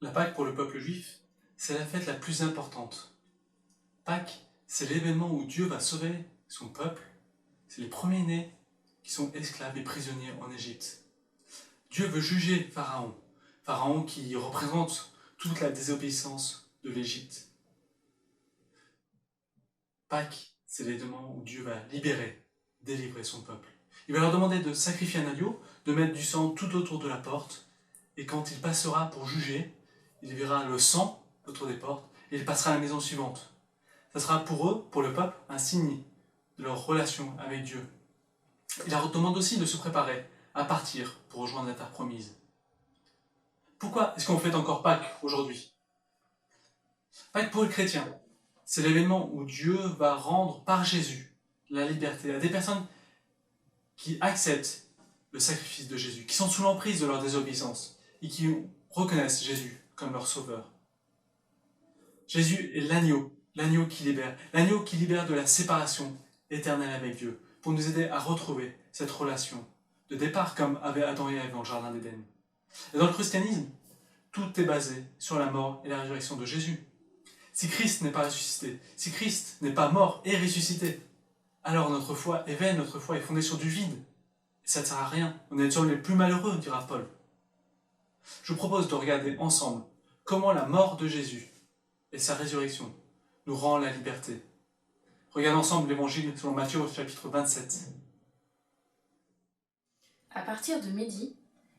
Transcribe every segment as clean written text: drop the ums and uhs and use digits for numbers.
La Pâque pour le peuple juif, c'est la fête la plus importante. Pâques, c'est l'événement où Dieu va sauver son peuple. C'est les premiers-nés qui sont esclaves et prisonniers en Égypte. Dieu veut juger Pharaon. Pharaon qui représente toute la désobéissance de l'Égypte. Pâques, c'est l'événement où Dieu va délivrer son peuple. Il va leur demander de sacrifier un agneau, de mettre du sang tout autour de la porte, et quand il passera pour juger, il verra le sang autour des portes, et il passera à la maison suivante. Ça sera pour eux, pour le peuple, un signe de leur relation avec Dieu. Il leur demande aussi de se préparer à partir pour rejoindre la terre promise. Pourquoi est-ce qu'on fête encore Pâques aujourd'hui? Pâques pour les chrétiens, c'est l'événement où Dieu va rendre par Jésus la liberté à des personnes qui acceptent le sacrifice de Jésus, qui sont sous l'emprise de leur désobéissance et qui reconnaissent Jésus comme leur sauveur. Jésus est l'agneau qui libère de la séparation éternelle avec Dieu, pour nous aider à retrouver cette relation de départ comme avait Adam et Ève dans le jardin d'Éden. Et dans le christianisme, tout est basé sur la mort et la résurrection de Jésus. Si Christ n'est pas ressuscité, si Christ n'est pas mort et ressuscité, alors notre foi est vaine, notre foi est fondée sur du vide. Et ça ne sert à rien, on est sur les plus malheureux, dira Paul. Je vous propose de regarder ensemble comment la mort de Jésus et sa résurrection nous rend la liberté. Regardons ensemble l'évangile selon Matthieu au chapitre 27. À partir de midi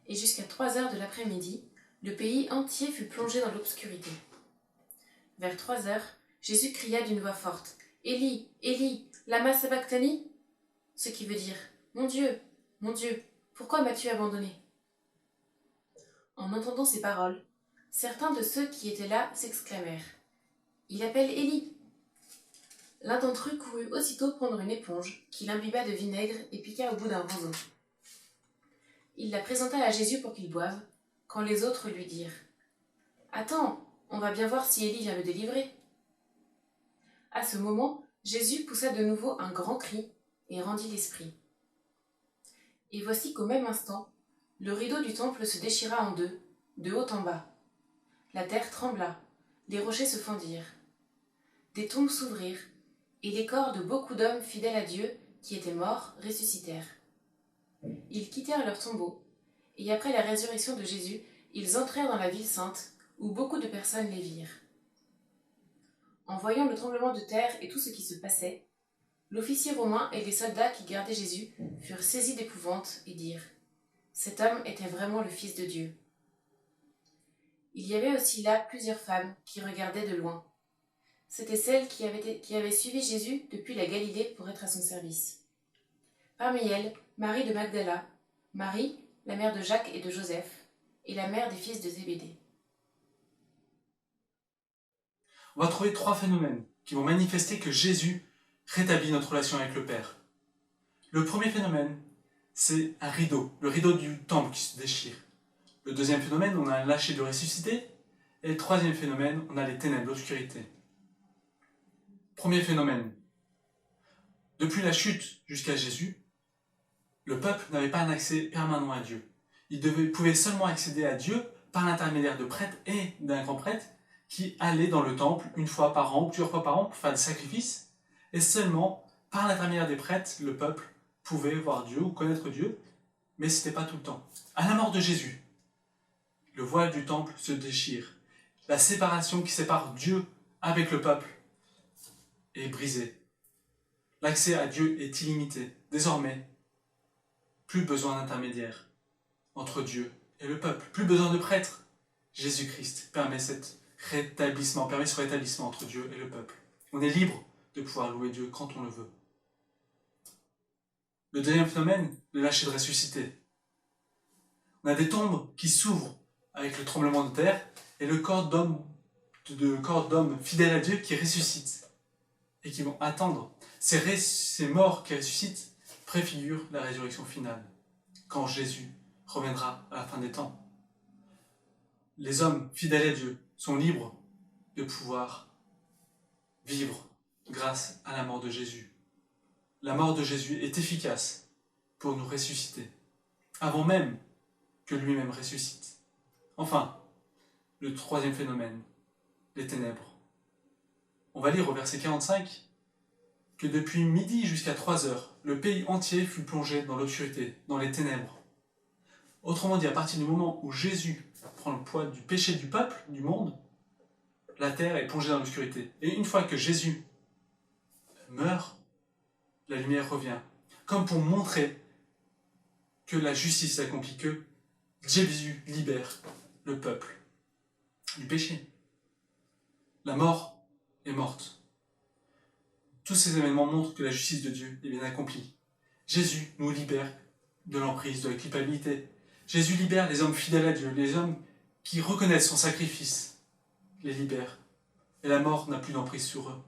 et jusqu'à 3 heures de l'après-midi, le pays entier fut plongé dans l'obscurité. Vers 3 heures, Jésus cria d'une voix forte « Élie, Élie, lama sabachthani ?» ce qui veut dire « Mon Dieu, pourquoi m'as-tu abandonné ?» En entendant ces paroles, certains de ceux qui étaient là s'exclamèrent « Il appelle Élie !» L'un d'entre eux courut aussitôt prendre une éponge, qu'il imbiba de vinaigre et piqua au bout d'un roseau. Il la présenta à Jésus pour qu'il boive, quand les autres lui dirent « Attends, on va bien voir si Élie vient le délivrer. » À ce moment, Jésus poussa de nouveau un grand cri et rendit l'esprit. Et voici qu'au même instant, le rideau du temple se déchira en deux, de haut en bas. La terre trembla, les rochers se fendirent. Des tombes s'ouvrirent, et les corps de beaucoup d'hommes fidèles à Dieu, qui étaient morts, ressuscitèrent. Ils quittèrent leurs tombeaux, et après la résurrection de Jésus, ils entrèrent dans la ville sainte, où beaucoup de personnes les virent. En voyant le tremblement de terre et tout ce qui se passait, l'officier romain et les soldats qui gardaient Jésus furent saisis d'épouvante et dirent « Cet homme était vraiment le Fils de Dieu. » Il y avait aussi là plusieurs femmes qui regardaient de loin. C'étaient celles qui avaient suivi Jésus depuis la Galilée pour être à son service. Parmi elles, Marie de Magdala, Marie, la mère de Jacques et de Joseph, et la mère des fils de Zébédée. On va trouver 3 phénomènes qui vont manifester que Jésus rétablit notre relation avec le Père. Le premier phénomène, c'est un rideau, le rideau du temple qui se déchire. Le deuxième phénomène, on a un lâcher de ressuscité. Et le troisième phénomène, on a les ténèbres, l'obscurité. Premier phénomène. Depuis la chute jusqu'à Jésus, le peuple n'avait pas un accès permanent à Dieu. Il pouvait seulement accéder à Dieu par l'intermédiaire de prêtres et d'un grand prêtre qui allait dans le temple une fois par an ou plusieurs fois par an pour faire des sacrifices. Et seulement par l'intermédiaire des prêtres, le peuple pouvait voir Dieu ou connaître Dieu, mais ce n'était pas tout le temps. À la mort de Jésus, le voile du temple se déchire. La séparation qui sépare Dieu avec le peuple est brisée. L'accès à Dieu est illimité. Désormais, plus besoin d'intermédiaire entre Dieu et le peuple. Plus besoin de prêtres. Jésus-Christ permet ce rétablissement entre Dieu et le peuple. On est libre de pouvoir louer Dieu quand on le veut. Le deuxième phénomène, le lâcher de ressuscité. On a des tombes qui s'ouvrent avec le tremblement de terre et le corps d'hommes fidèles à Dieu qui ressuscitent et qui vont attendre. Ces morts qui ressuscitent préfigurent la résurrection finale, quand Jésus reviendra à la fin des temps. Les hommes fidèles à Dieu sont libres de pouvoir vivre grâce à la mort de Jésus. La mort de Jésus est efficace pour nous ressusciter, avant même que lui-même ressuscite. Enfin, le troisième phénomène, les ténèbres. On va lire au verset 45 que depuis midi jusqu'à 3 heures, le pays entier fut plongé dans l'obscurité, dans les ténèbres. Autrement dit, à partir du moment où Jésus prend le poids du péché du peuple, du monde, la terre est plongée dans l'obscurité. Et une fois que Jésus meurt, la lumière revient. Comme pour montrer que la justice s'accomplit, que Jésus libère le peuple du péché. La mort est morte. Tous ces événements montrent que la justice de Dieu est bien accomplie. Jésus nous libère de l'emprise, de la culpabilité. Jésus libère les hommes fidèles à Dieu, les hommes qui reconnaissent son sacrifice, les libère. Et la mort n'a plus d'emprise sur eux.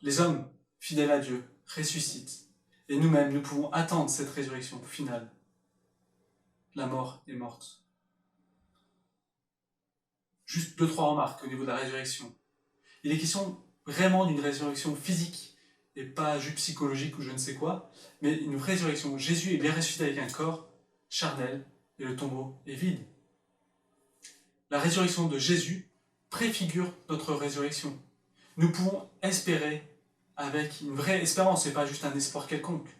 Les hommes fidèles à Dieu ressuscitent. Et nous-mêmes, nous pouvons attendre cette résurrection finale. La mort est morte. Juste 2-3 remarques au niveau de la résurrection. Il est question vraiment d'une résurrection physique et pas juste psychologique ou je ne sais quoi, mais une résurrection. Jésus est bien ressuscité avec un corps charnel et le tombeau est vide. La résurrection de Jésus préfigure notre résurrection. Nous pouvons espérer avec une vraie espérance et pas juste un espoir quelconque.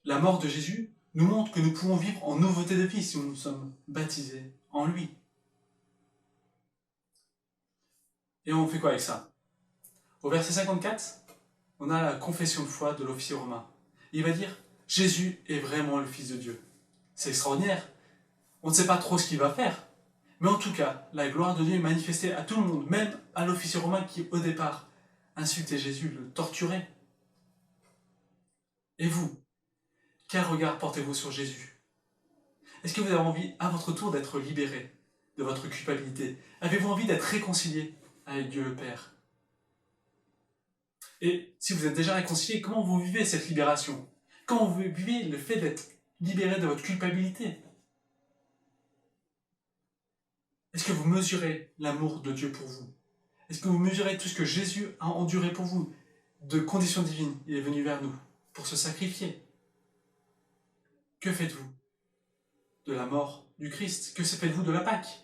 La mort de Jésus nous montre que nous pouvons vivre en nouveauté de vie si nous sommes baptisés en lui. Et on fait quoi avec ça? Au verset 54, on a la confession de foi de l'officier romain. Il va dire « Jésus est vraiment le Fils de Dieu ». C'est extraordinaire. On ne sait pas trop ce qu'il va faire. Mais en tout cas, la gloire de Dieu est manifestée à tout le monde, même à l'officier romain qui, au départ, insultait Jésus, le torturait. Et vous, quel regard portez-vous sur Jésus? Est-ce que vous avez envie, à votre tour, d'être libéré de votre culpabilité? Avez-vous envie d'être réconcilié avec Dieu le Père? Et si vous êtes déjà réconcilié, comment vous vivez cette libération? Comment vous vivez le fait d'être libéré de votre culpabilité? Est-ce que vous mesurez l'amour de Dieu pour vous? Est-ce que vous mesurez tout ce que Jésus a enduré pour vous? De conditions divines, il est venu vers nous pour se sacrifier. Que faites-vous de la mort du Christ? Que faites-vous de la Pâque?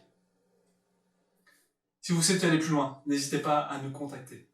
Si vous souhaitez aller plus loin, n'hésitez pas à nous contacter.